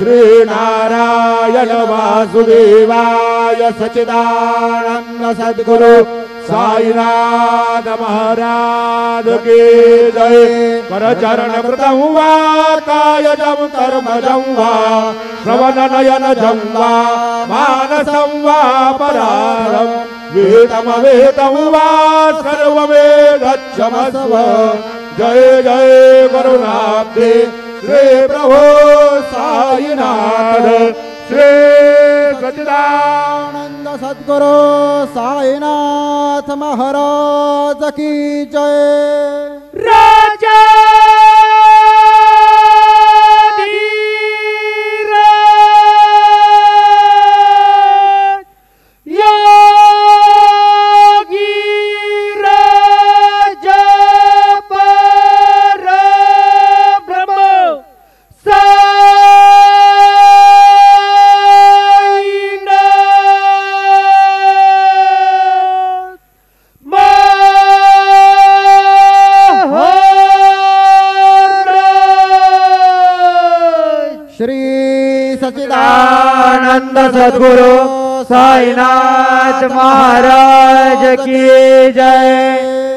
श्री नारायण वासुदेवाय सच्चिदानंद सद्गुरु साईनाथ महाराज की जय। कर चरण कृतं वा कायजं कर्मजं वा श्रवण नयन जं वा मानसं वा परारं वेदमवेदं वा सर्ववेदक्षमस्व। जय जय करुणाब्धे श्री प्रभु साईनाथ श्री सच्चिदानंद सद्गुरु साईनाथ महाराज की जय। राजा सच्चिदानंद सद्गुरु साईनाथ महाराज की जय।